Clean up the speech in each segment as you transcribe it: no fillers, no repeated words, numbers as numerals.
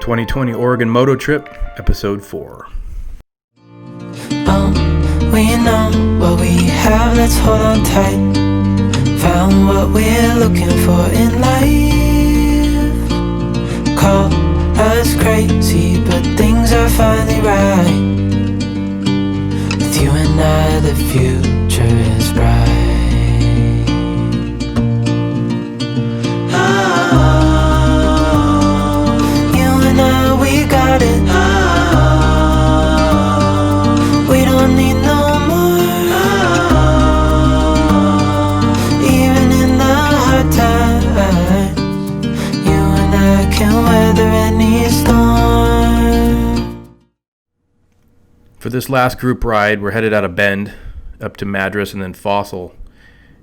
2020 Oregon Moto Trip, Episode 4. We know what we have, let's hold on tight. Found what we're looking for in life. Call us crazy, but things are finally right. With you and I, the future is bright. We got it. We don't need no more. Even in the hard times, you and I can weather any storm. For this last group ride, we're headed out of Bend, up to Madras and then Fossil,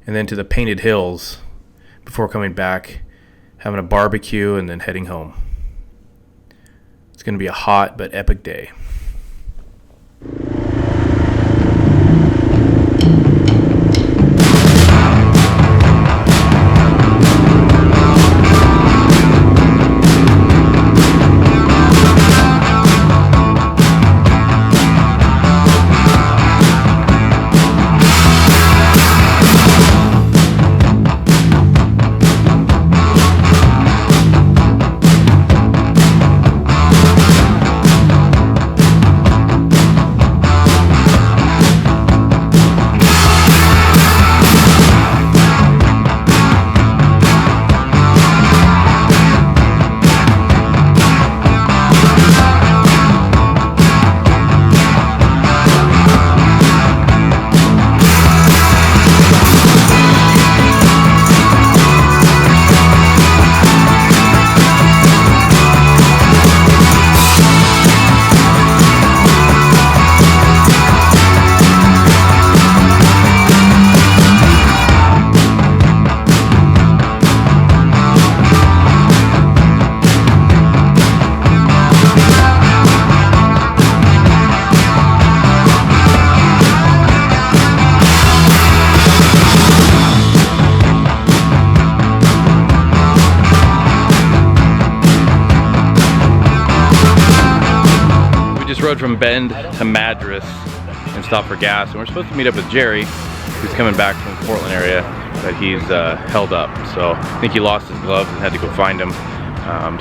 and then to the Painted Hills, before coming back, having a barbecue, and then heading home. It's going to be a hot but epic day. Rode from Bend to Madras and stopped for gas, and we're supposed to meet up with Jerry, who's coming back from the Portland area, but he's held up, so I think he lost his gloves and had to go find him.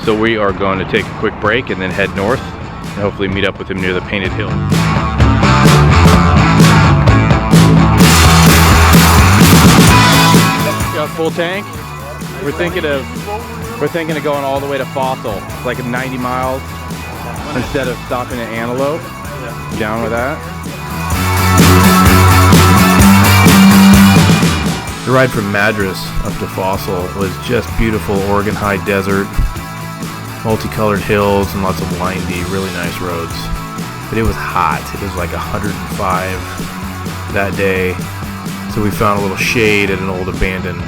So we are going to take a quick break and then head north and hopefully meet up with him near the Painted Hills. Got full tank. We're thinking of going all the way to Fossil. It's like 90 miles. Instead of stopping at Antelope. You down with that? The ride from Madras up to Fossil was just beautiful Oregon high desert, multicolored hills and lots of windy, really nice roads. But it was hot. It was like 105 that day. So we found a little shade at an old abandoned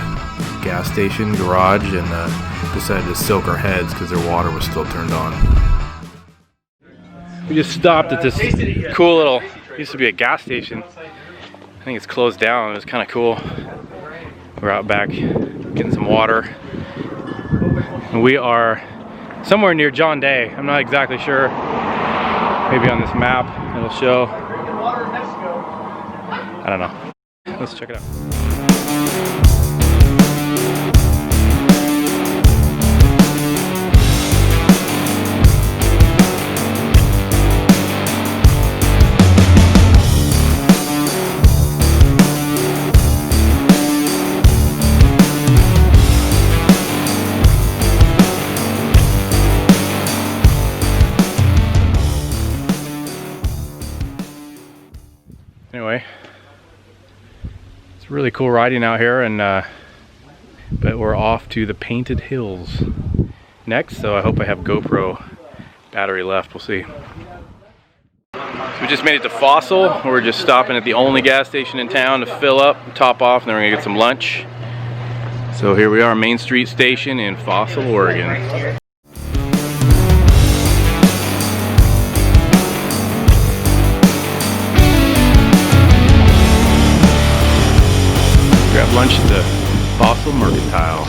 gas station garage and decided to soak our heads because their water was still turned on. We just stopped at this cool little, used to be a gas station. I think it's closed down. It was kind of cool. We're out back getting some water. And we are somewhere near John Day. I'm not exactly sure. Maybe on this map it'll show. I don't know. Let's check it out. Anyway, it's really cool riding out here, and but we're off to the Painted Hills next, so I hope I have GoPro battery left. We'll see. So we just made it to Fossil. We're just stopping at the only gas station in town to fill up, top off, and then we're gonna get some lunch. So here we are, Main Street Station in Fossil, Oregon. Grab lunch at the Fossil Mercantile.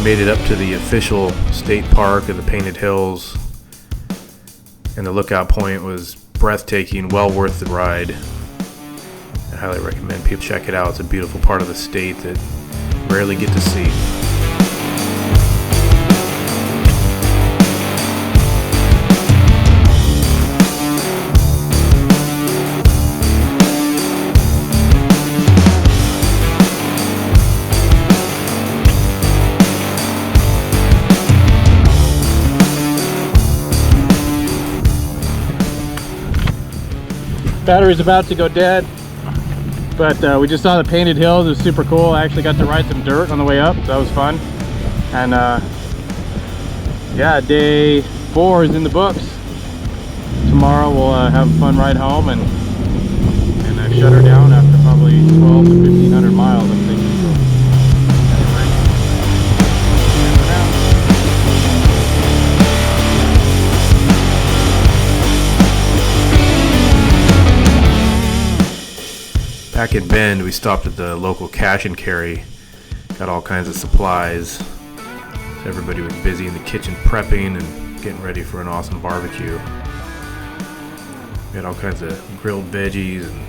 made it up to the official state park of the Painted Hills, and the lookout point was breathtaking, well worth the ride. I highly recommend people check it out. It's a beautiful part of the state that rarely get to see. Battery's about to go dead, but we just saw the Painted Hills. It was super cool. I actually got to ride some dirt on the way up, so that was fun. And yeah, day 4 is in the books. Tomorrow we'll have a fun ride home and shut her down after probably 12 to 1500 miles, I'm thinking. So anyway, for now. Back in Bend, we stopped at the local cash and carry, got all kinds of supplies. Everybody was busy in the kitchen prepping and getting ready for an awesome barbecue. We had all kinds of grilled veggies, and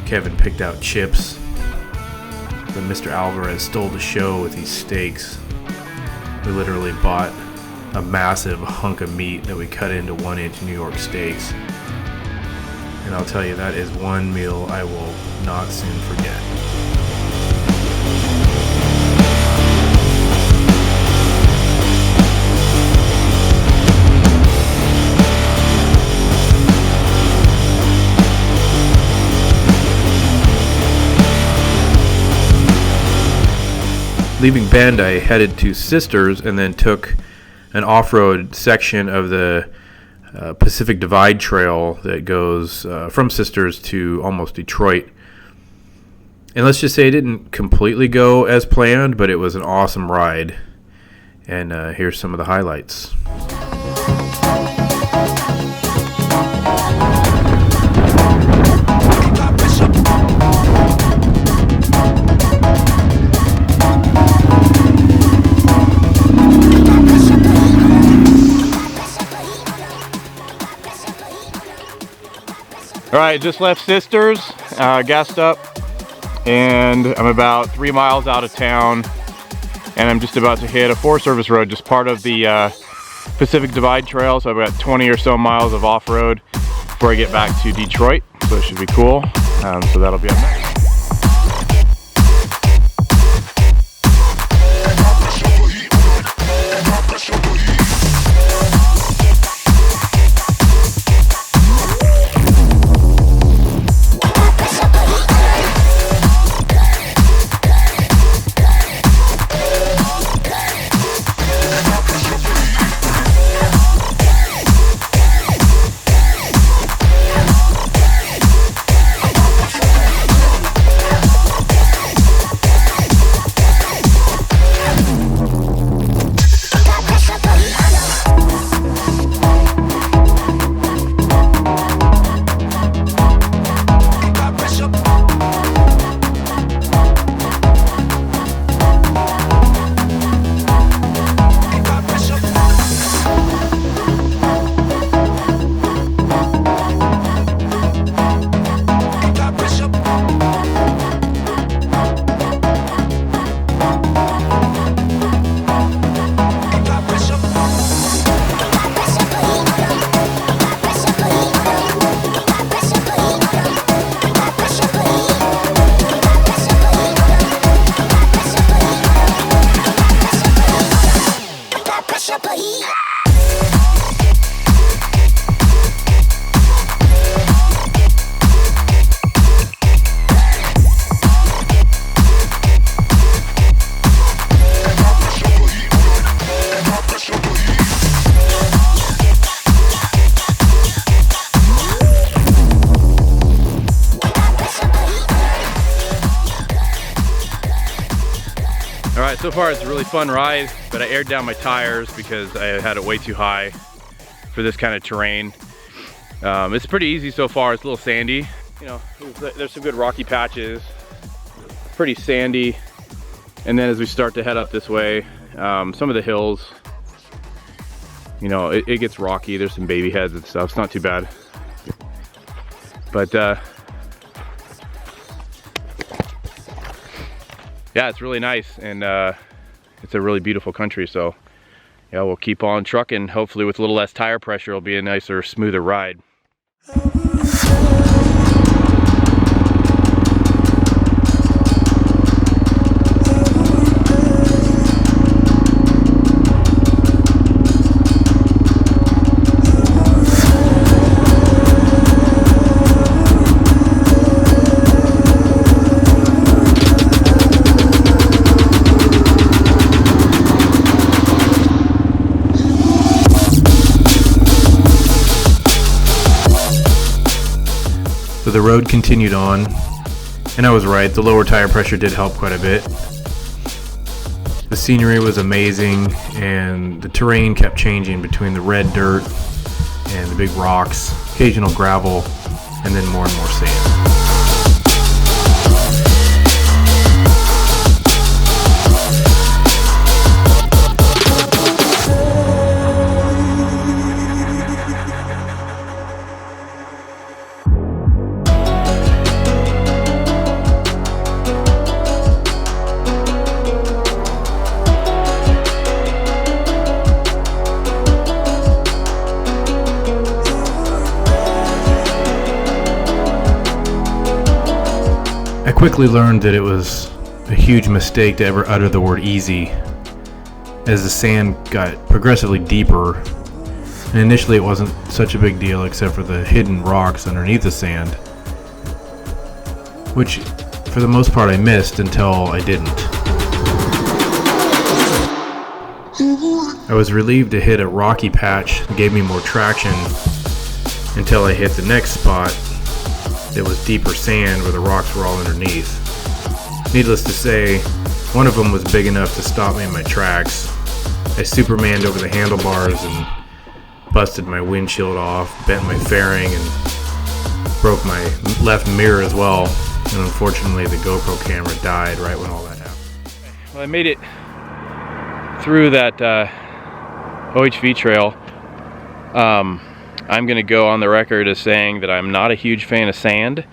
Kevin picked out chips. Then Mr. Alvarez stole the show with these steaks. We literally bought a massive hunk of meat that we cut into 1-inch New York steaks. And I'll tell you, that is one meal I will not soon forget. Leaving Bend, I headed to Sisters and then took an off-road section of the Pacific Divide Trail that goes from Sisters to almost Detroit. And let's just say it didn't completely go as planned, but it was an awesome ride. And here's some of the highlights. All right, just left Sisters, gassed up, and I'm about 3 miles out of town, and I'm just about to hit a Forest Service road, just part of the Pacific Divide Trail. So I've got 20 or so miles of off-road before I get back to Detroit, so it should be cool. So that'll be up next. Alright, so far it's a really fun ride, but I aired down my tires because I had it way too high for this kind of terrain. It's pretty easy so far. It's a little sandy. You know, there's some good rocky patches. Pretty sandy. And then as we start to head up this way, some of the hills, you know, it gets rocky. There's some baby heads and stuff. It's not too bad. But yeah, it's really nice, and it's a really beautiful country. So yeah, we'll keep on trucking. Hopefully with a little less tire pressure, it'll be a nicer, smoother ride. So the road continued on, and I was right, the lower tire pressure did help quite a bit. The scenery was amazing, and the terrain kept changing between the red dirt and the big rocks, occasional gravel, and then more and more sand. I quickly learned that it was a huge mistake to ever utter the word easy, as the sand got progressively deeper, and initially it wasn't such a big deal except for the hidden rocks underneath the sand, which for the most part I missed until I didn't. I was relieved to hit a rocky patch that gave me more traction until I hit the next spot that was deeper sand where the rocks were all underneath. Needless to say, one of them was big enough to stop me in my tracks. I supermaned over the handlebars and busted my windshield off, bent my fairing, and broke my left mirror as well. And unfortunately the GoPro camera died right when all that happened. Well, I made it through that OHV trail. I'm going to go on the record as saying that I'm not a huge fan of sand.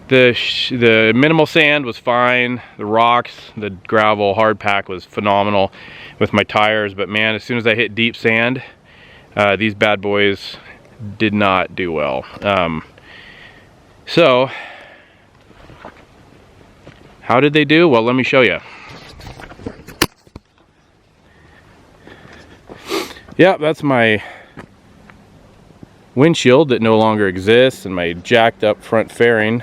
The minimal sand was fine. The rocks, the gravel, hard pack was phenomenal with my tires. But man, as soon as I hit deep sand, these bad boys did not do well. So, how did they do? Well, let me show you. Yeah, that's my windshield that no longer exists and my jacked up front fairing.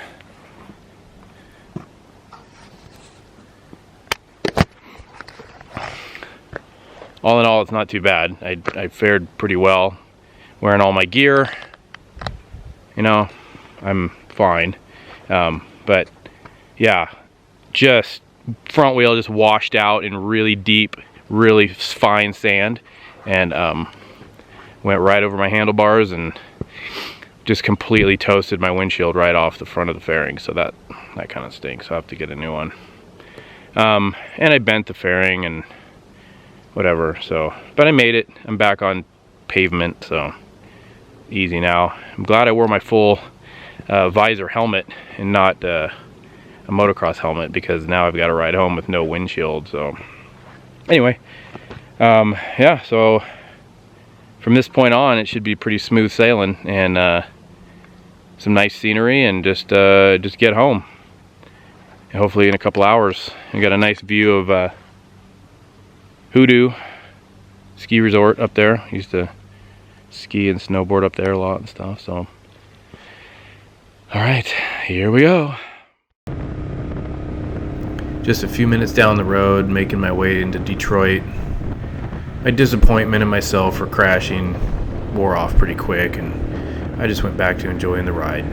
All in all, it's not too bad. I fared pretty well. Wearing all my gear, you know, I'm fine. But yeah, just front wheel just washed out in really deep, really fine sand. And went right over my handlebars and just completely toasted my windshield right off the front of the fairing. So that kind of stinks. I'll have to get a new one. And I bent the fairing and whatever. So, but I made it. I'm back on pavement, so easy now. I'm glad I wore my full visor helmet and not a motocross helmet, because now I've got to ride home with no windshield. So anyway. Yeah, so from this point on it should be pretty smooth sailing and some nice scenery, and just get home. And hopefully in a couple hours I got a nice view of Hoodoo ski resort up there. I used to ski and snowboard up there a lot and stuff. So alright, here we go. Just a few minutes down the road, making my way into Detroit. My disappointment in myself for crashing wore off pretty quick, and I just went back to enjoying the ride.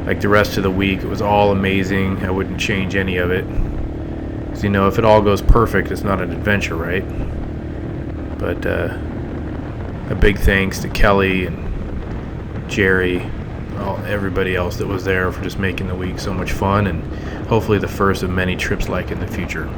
Like the rest of the week, it was all amazing. I wouldn't change any of it. Because, you know, if it all goes perfect, it's not an adventure, right? But a big thanks to Kelly and Jerry, everybody else that was there for just making the week so much fun, and hopefully the first of many trips like in the future.